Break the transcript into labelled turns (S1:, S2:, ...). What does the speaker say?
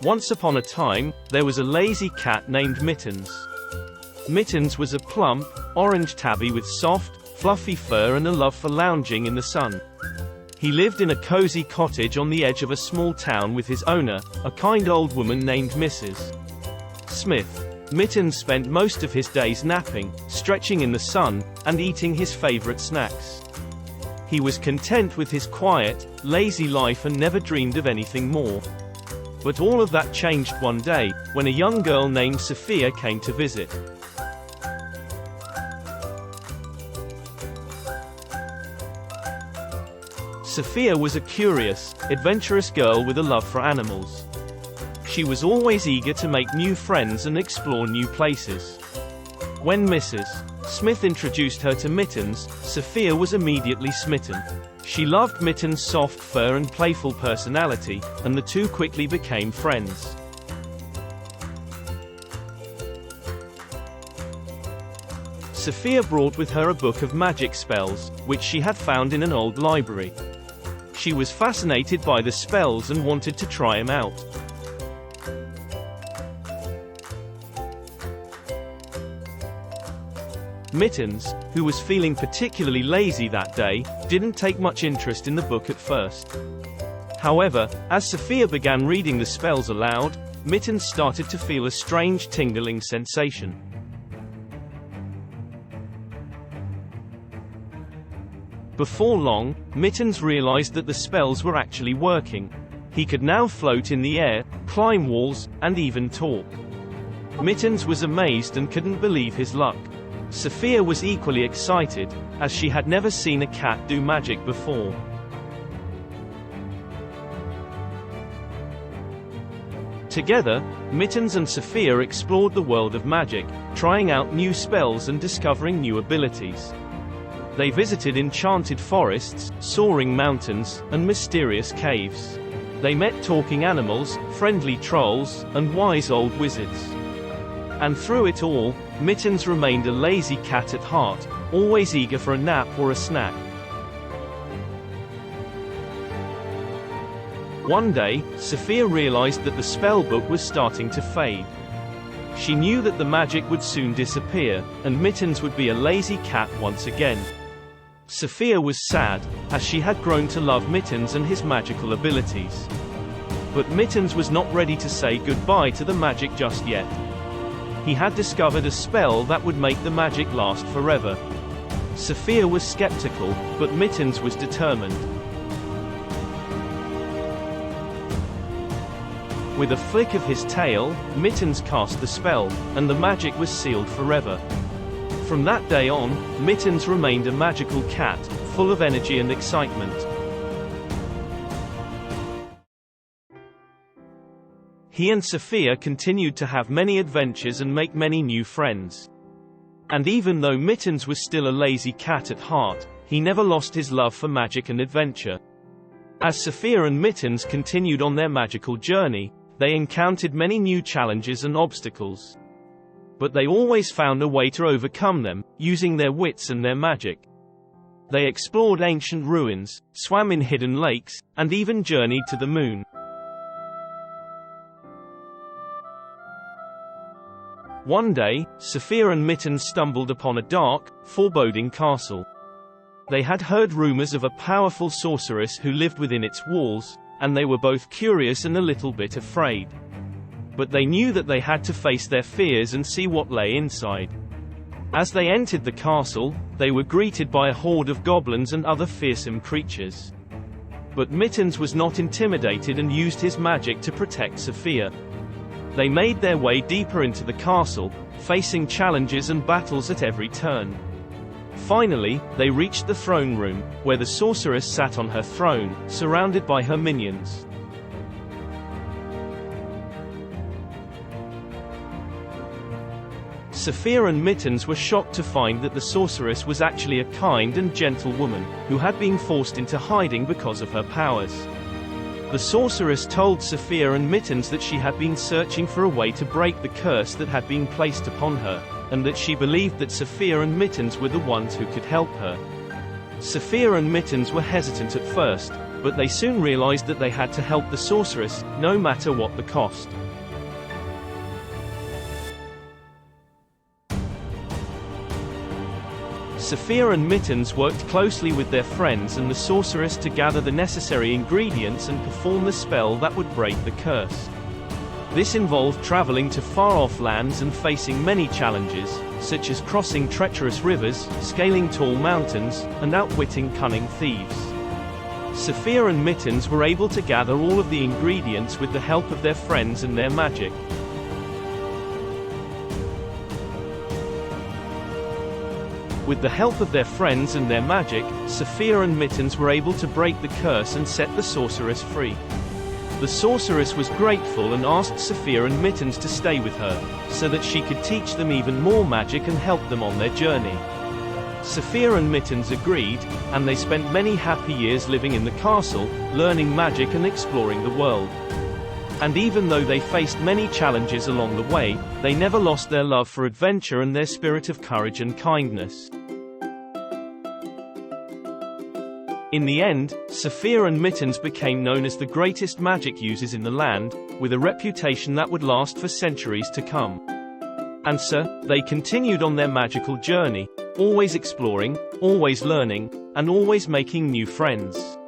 S1: Once upon a time, there was a lazy cat named Mittens. Mittens was a plump, orange tabby with soft, fluffy fur and a love for lounging in the sun. He lived in a cozy cottage on the edge of a small town with his owner, a kind old woman named Mrs. Smith. Mittens spent most of his days napping, stretching in the sun, and eating his favorite snacks. He was content with his quiet, lazy life and never dreamed of anything more. But all of that changed one day, when a young girl named Sophia came to visit. Sophia was a curious, adventurous girl with a love for animals. She was always eager to make new friends and explore new places. When Mrs. Smith introduced her to Mittens, Sophia was immediately smitten. She loved Mittens' soft fur and playful personality, and the two quickly became friends. Sophia brought with her a book of magic spells, which she had found in an old library. She was fascinated by the spells and wanted to try them out. Mittens, who was feeling particularly lazy that day, didn't take much interest in the book at first. However, as Sophia began reading the spells aloud, Mittens started to feel a strange tingling sensation. Before long, Mittens realized that the spells were actually working. He could now float in the air, climb walls, and even talk. Mittens was amazed and couldn't believe his luck. Sophia was equally excited, as she had never seen a cat do magic before. Together, Mittens and Sophia explored the world of magic, trying out new spells and discovering new abilities. They visited enchanted forests, soaring mountains, and mysterious caves. They met talking animals, friendly trolls, and wise old wizards. And through it all, Mittens remained a lazy cat at heart, always eager for a nap or a snack. One day, Sophia realized that the spell book was starting to fade. She knew that the magic would soon disappear, and Mittens would be a lazy cat once again. Sophia was sad, as she had grown to love Mittens and his magical abilities. But Mittens was not ready to say goodbye to the magic just yet. He had discovered a spell that would make the magic last forever. Sophia was skeptical, but Mittens was determined. With a flick of his tail, Mittens cast the spell, and the magic was sealed forever. From that day on, Mittens remained a magical cat, full of energy and excitement. He and Sophia continued to have many adventures and make many new friends. And even though Mittens was still a lazy cat at heart, he never lost his love for magic and adventure. As Sophia and Mittens continued on their magical journey, they encountered many new challenges and obstacles. But they always found a way to overcome them, using their wits and their magic. They explored ancient ruins, swam in hidden lakes, and even journeyed to the moon. One day, Sophia and Mittens stumbled upon a dark, foreboding castle. They had heard rumors of a powerful sorceress who lived within its walls, and they were both curious and a little bit afraid. But they knew that they had to face their fears and see what lay inside. As they entered the castle, they were greeted by a horde of goblins and other fearsome creatures. But Mittens was not intimidated and used his magic to protect Sophia. They made their way deeper into the castle, facing challenges and battles at every turn. Finally, they reached the throne room, where the sorceress sat on her throne, surrounded by her minions. Sophia and Mittens were shocked to find that the sorceress was actually a kind and gentle woman, who had been forced into hiding because of her powers. The sorceress told Sophia and Mittens that she had been searching for a way to break the curse that had been placed upon her, and that she believed that Sophia and Mittens were the ones who could help her. Sophia and Mittens were hesitant at first, but they soon realized that they had to help the sorceress, no matter what the cost. Sophia and Mittens worked closely with their friends and the sorceress to gather the necessary ingredients and perform the spell that would break the curse. This involved traveling to far-off lands and facing many challenges, such as crossing treacherous rivers, scaling tall mountains, and outwitting cunning thieves. Sophia and Mittens were able to gather all of the ingredients with the help of their friends and their magic. With the help of their friends and their magic, Sophia and Mittens were able to break the curse and set the sorceress free. The sorceress was grateful and asked Sophia and Mittens to stay with her, so that she could teach them even more magic and help them on their journey. Sophia and Mittens agreed, and they spent many happy years living in the castle, learning magic and exploring the world. And even though they faced many challenges along the way, they never lost their love for adventure and their spirit of courage and kindness. In the end, Sophia and Mittens became known as the greatest magic users in the land, with a reputation that would last for centuries to come. And so, they continued on their magical journey, always exploring, always learning, and always making new friends.